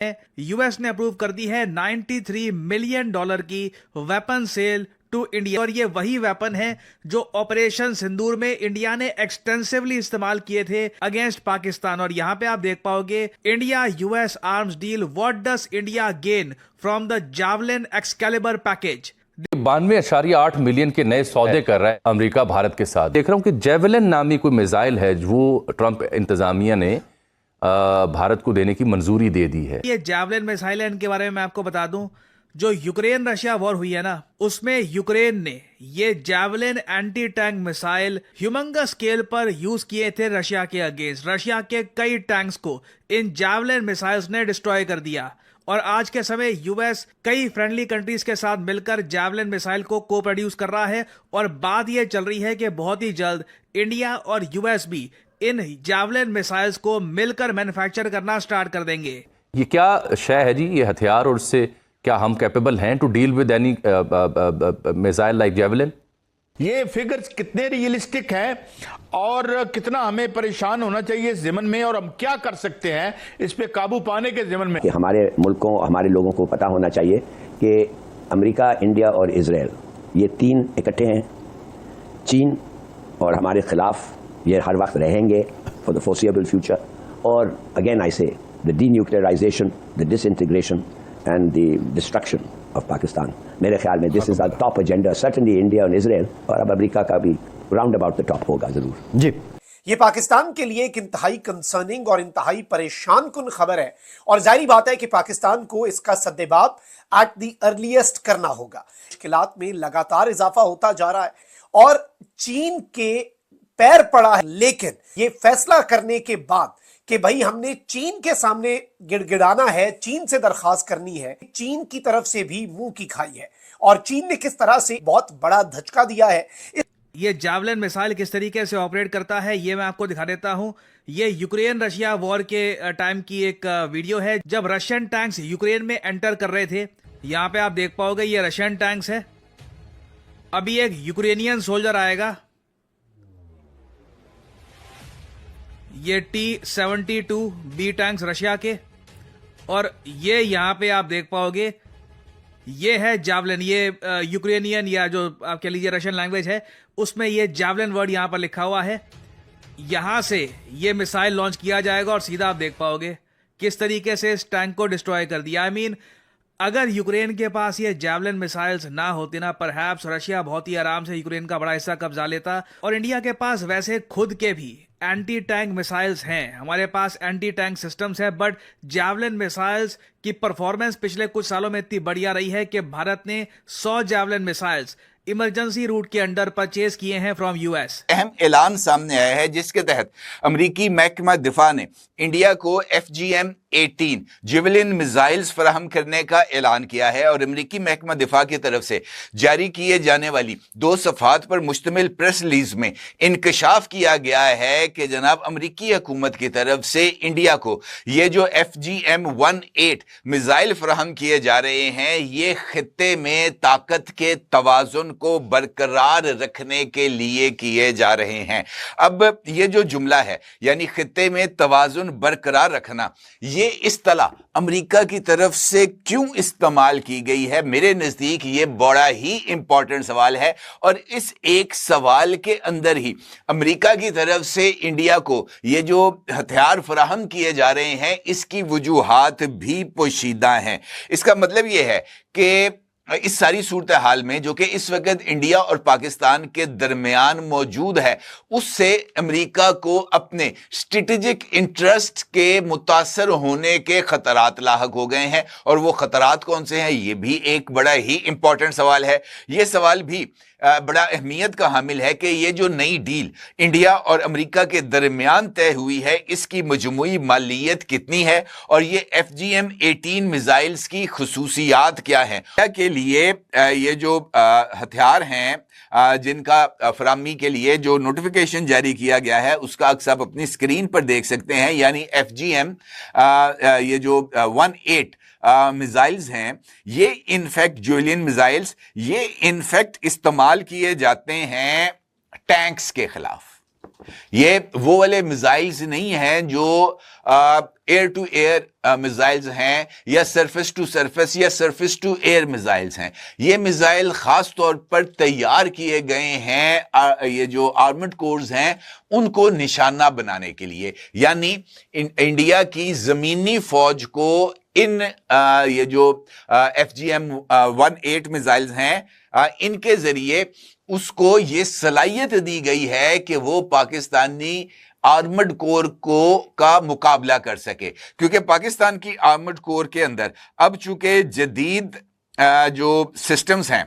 US ने approve कर दी है $93 मिलियन की वेपन सेल टू इंडिया, और ये वही वेपन है जो ऑपरेशन सिंदूर में इंडिया ने एक्सटेंसिवली इस्तेमाल किए थे अगेंस्ट पाकिस्तान। और यहां पे आप देख पाओगे India US arms deal, what does India gain from the javelin Excalibur package. 92.8 million के नए सौदे कर रहा है अमेरिका भारत के साथ। देख रहा हूं कि जेवलिन नामी कोई मिसाइल है वो ट्रंप इंतजामिया ने भारत को देने की मंजूरी दे दी है। ये जेवलिन मिसाइल है, इनके बारे में मैं आपको बता दूं, जो यूक्रेन रशिया वॉर हुई है ना, उसमें यूक्रेन ने ये javelin anti tank missile humongous scale पर यूज किए थे रशिया के अगेंस्ट। रशिया के कई टैंक्स को इन जेवलिन मिसाइल्स ने डिस्ट्रॉय कर दिया, और आज के समय यूएस कई फ्रेंडली कंट्रीज के साथ मिलकर जेवलिन मिसाइल को को प्रोड्यूस कर रहा है, और बात यह चल रही है कि बहुत ही जल्द इंडिया और यूएस भी इन जेवलिन मिसाइल्स को मिलकर मैन्युफैक्चर करना स्टार्ट कर देंगे। ये क्या शय है जी, ये हथियार, और इससे क्या हम कैपेबल हैं to deal with any missile like javelin? ये फिगर्स कितने रियलिस्टिक हैं और कितना हमें परेशान होना चाहिए इस ज़िमन में, और हम क्या कर सकते हैं इस पे काबू पाने के ज़िमन में? कि हमारे मुल्कों, हमारे लोगों को पता होना चाहिए कि अमेरिका, इंडिया और इजराइल ये तीन इकट्ठे हैं। चीन और हमारे खिलाफ ये हर वक्त रहेंगे फॉर द फोर्सिएबल फ्यूचर। और अगेन आई से the denuclearisation, the disintegration and the destruction of Pakistan. मेरे ख्याल में this is our top agenda, certainly India and Israel, और अब अमेरिका का भी round about the top होगा जरूर। जी, ये पाकिस्तान के लिए एक इंतहाई कंसर्निंग और इंतहाई परेशान कुन खबर है, और जाहिर बात है कि पाकिस्तान को इसका सद्देबाब एट द अर्लीस्ट करना होगा। मुश्किलात में लगातार इजाफा होता जा रहा है और चीन के पैर पड़ा है, लेकिन ये फैसला करने के बाद कि भाई हमने चीन के सामने गिड़गिड़ाना है, चीन से दरखास्त करनी है, चीन की तरफ से भी मुंह की खाई है, और चीन ने किस तरह से बहुत बड़ा धचका दिया है। ये जावलिन मिसाइल किस तरीके से ऑपरेट करता है ये मैं आपको दिखा देता हूं। ये यूक्रेन रशिया वॉर के टाइम की एक वीडियो है, जब रशियन टैंक्स यूक्रेन में एंटर कर रहे थे। यहां पे आप देख पाओगे ये रशियन टैंक्स है। अभी एक यूक्रेनियन सोल्जर आएगा, ये T-72B टैंक्स रशिया के, और ये यहां पे आप देख पाओगे ये है जावलिन। ये यूक्रेनियन या जो आप कह लीजिए रशियन लैंग्वेज है, उसमें ये जावलिन वर्ड यहां पर लिखा हुआ है। यहां से ये मिसाइल लॉन्च किया जाएगा और सीधा आप देख पाओगे किस तरीके से इस टैंक को डिस्ट्रॉय कर दिया। आई मीन अगर यूक्रेन के पास ये जावलिन मिसाइल्स ना होते ना, परहैप्स रशिया बहुत ही आराम से यूक्रेन का बड़ा हिस्सा कब्जा लेता। और इंडिया के पास वैसे खुद के भी एंटी टैंक मिसाइल्स हैं, हमारे पास एंटी टैंक सिस्टम्स है, बट जावलिन मिसाइल्स की परफॉर्मेंस पिछले कुछ सालों में इतनी बढ़िया रही है कि भारत ने 100 जावलिन मिसाइल्स इमरजेंसी रूट के अंडर परचेज किए हैं फ्रॉम यूएस। अहम ऐलान सामने आया है जिसके तहत अमरीकी महकमा दिफा ने इंडिया को FGM-18 जेवलिन मिसाइल्स फराहम करने का ऐलान किया है, और अमरीकी महकमा दिफा की तरफ से जारी किए जाने वाली 2 सफ़हात पर मुश्तमिल प्रेस रिलीज में इंकशाफ किया गया है कि जनाब अमरीकी हुकूमत की तरफ से इंडिया को ये जो FGM-18 मिसाइल फराहम किए जा रहे हैं, ये खित्ते में ताकत के तवाजुन को बरकरार रखने के लिए किए जा रहे हैं। अब ये जो जुमला है यानी खित्ते में तवाजुन बरकरार रखना, ये इस्तिलाह अमेरिका की तरफ से क्यों इस्तेमाल की गई है, मेरे नजदीक ये बड़ा ही इंपॉर्टेंट सवाल है। और इस एक सवाल के अंदर ही अमेरिका की तरफ से इंडिया को ये जो हथियार फराहम किए जा रहे हैं, इसकी वजूहात भी पोशीदा हैं। इसका मतलब ये है कि इस सारी सूरत हाल में जो कि इस वक्त इंडिया और पाकिस्तान के दरमियान मौजूद है, उससे अमेरिका को अपने स्ट्रेटेजिक इंटरेस्ट के मुतासर होने के खतरात लाहक हो गए हैं। और वो खतरात कौन से हैं, ये भी एक बड़ा ही इंपॉर्टेंट सवाल है। ये सवाल भी बड़ा अहमियत का हामिल है कि ये जो नई डील इंडिया और अमेरिका के दरमियान तय हुई है, इसकी मजमूई मालियत कितनी है, और ये FGM-18 मिसाइल्स की खुसूसियात क्या हैं। के लिए ये जो हथियार हैं जिनका फराहमी के लिए जो नोटिफिकेशन जारी किया गया है, उसका अक्सर आप अपनी स्क्रीन पर देख सकते हैं। यानी FGM ये जो 18 मिसाइल्स हैं, ये इनफैक्ट जेवलिन मिसाइल्स, ये इनफैक्ट इस्तेमाल किए जाते हैं टैंक्स के खिलाफ। ये वो वाले मिसाइल्स नहीं हैं जो एयर टू एयर मिसाइल्स हैं या सरफेस टू सरफेस या सरफेस टू एयर मिसाइल्स हैं। ये मिसाइल खास तौर पर तैयार किए गए हैं ये जो आर्मड कोर्स हैं उनको निशाना बनाने के लिए, यानी इंडिया की जमीनी फौज को इन ये जो FGM-18 मिसाइल्स हैं इनके जरिए उसको ये सलाहियत दी गई है कि वो पाकिस्तानी आर्मड कोर का मुकाबला कर सके, क्योंकि पाकिस्तान की आर्मड कोर के अंदर अब चूंकि जदीद जो सिस्टम्स हैं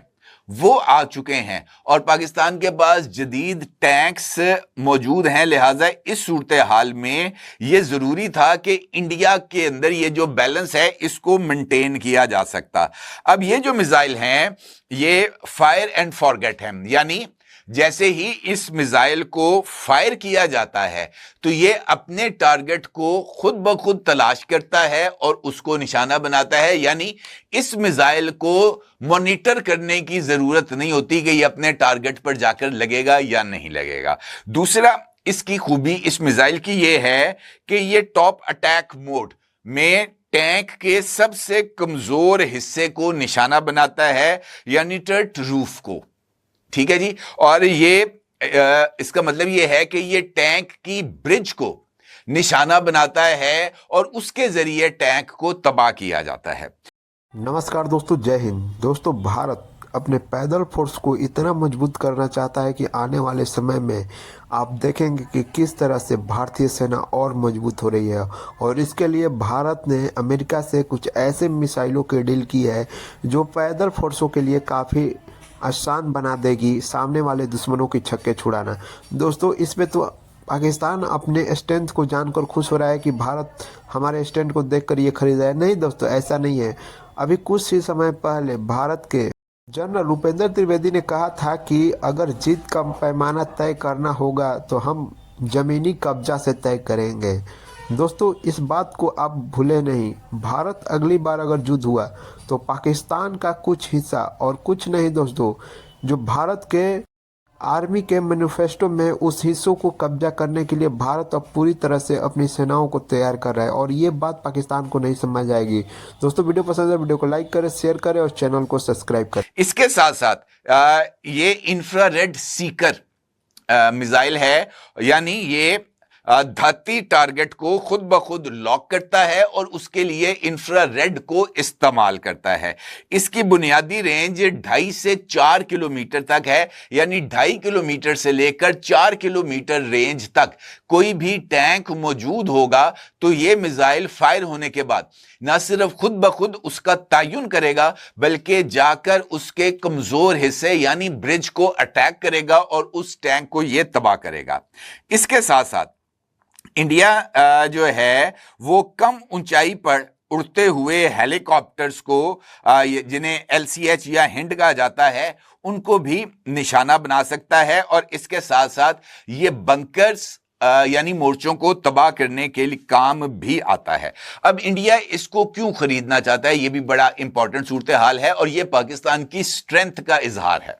वो आ चुके हैं और पाकिस्तान के पास जदीद टैंक्स मौजूद हैं, लिहाजा इस सूरत हाल में ये जरूरी था कि इंडिया के अंदर ये जो बैलेंस है इसको मेंटेन किया जा सकता। अब ये जो मिसाइल हैं ये फायर एंड फॉरगेट हैं, यानी जैसे ही इस मिसाइल को फायर किया जाता है तो ये अपने टारगेट को खुद ब खुद तलाश करता है और उसको निशाना बनाता है, यानी इस मिसाइल को मॉनिटर करने की जरूरत नहीं होती कि ये अपने टारगेट पर जाकर लगेगा या नहीं लगेगा। दूसरा इसकी खूबी इस मिसाइल की ये है कि ये टॉप अटैक मोड में टैंक के सबसे कमजोर हिस्से को निशाना बनाता है, यानी टर्ट रूफ को। ठीक है जी, और ये इसका मतलब ये है कि ये टैंक की ब्रिज को निशाना बनाता है और उसके जरिए टैंक को तबाह किया जाता है। नमस्कार दोस्तों, जय हिंद। दोस्तों, भारत अपने पैदल फोर्स को इतना मजबूत करना चाहता है कि आने वाले समय में आप देखेंगे कि किस तरह से भारतीय सेना और मजबूत हो रही है, और इसके लिए भारत ने अमेरिका से कुछ ऐसे मिसाइलों की डील की है जो पैदल फोर्सों के लिए काफ़ी आसान बना देगी सामने वाले दुश्मनों की छक्के छुड़ाना। दोस्तों, इसमें तो पाकिस्तान अपने स्ट्रेंथ को जानकर खुश हो रहा है कि भारत हमारे स्ट्रेंथ को देखकर ये खरीदा है। नहीं दोस्तों, ऐसा नहीं है। अभी कुछ ही समय पहले भारत के जनरल उपेंद्र त्रिवेदी ने कहा था कि अगर जीत का पैमाना तय करना होगा तो हम जमीनी कब्जा से तय करेंगे। दोस्तों, इस बात को आप भूले नहीं। भारत अगली बार अगर युद्ध हुआ तो पाकिस्तान का कुछ हिस्सा और कुछ नहीं दोस्तों, जो भारत के आर्मी के मैनिफेस्टो में उस हिस्सों को कब्जा करने के लिए भारत अब पूरी तरह से अपनी सेनाओं को तैयार कर रहा है, और ये बात पाकिस्तान को नहीं समझ आएगी। दोस्तों, वीडियो पसंद है वीडियो को लाइक करें, शेयर करें और चैनल को सब्सक्राइब करें। इसके साथ साथ ये इंफ्रारेड सीकर मिसाइल है, यानी ये धरती टारगेट को खुद ब खुद लॉक करता है और उसके लिए इंफ्रारेड को इस्तेमाल करता है। इसकी बुनियादी रेंज 2.5 से 4 किलोमीटर तक है, यानी 2.5 किलोमीटर से लेकर 4 किलोमीटर रेंज तक कोई भी टैंक मौजूद होगा तो ये मिसाइल फायर होने के बाद न सिर्फ खुद ब खुद उसका तयन करेगा बल्कि जाकर उसके कमजोर हिस्से यानी ब्रिज को अटैक करेगा और उस टैंक को यह तबाह करेगा। इसके साथ साथ इंडिया जो है वो कम ऊंचाई पर उड़ते हुए हेलीकॉप्टर्स को जिन्हें LCH या हिंड कहा जाता है उनको भी निशाना बना सकता है, और इसके साथ साथ ये बंकर्स यानी मोर्चों को तबाह करने के लिए काम भी आता है। अब इंडिया इसको क्यों खरीदना चाहता है, ये भी बड़ा इंपॉर्टेंट सूरत हाल है और ये पाकिस्तान की स्ट्रेंथ का इजहार है।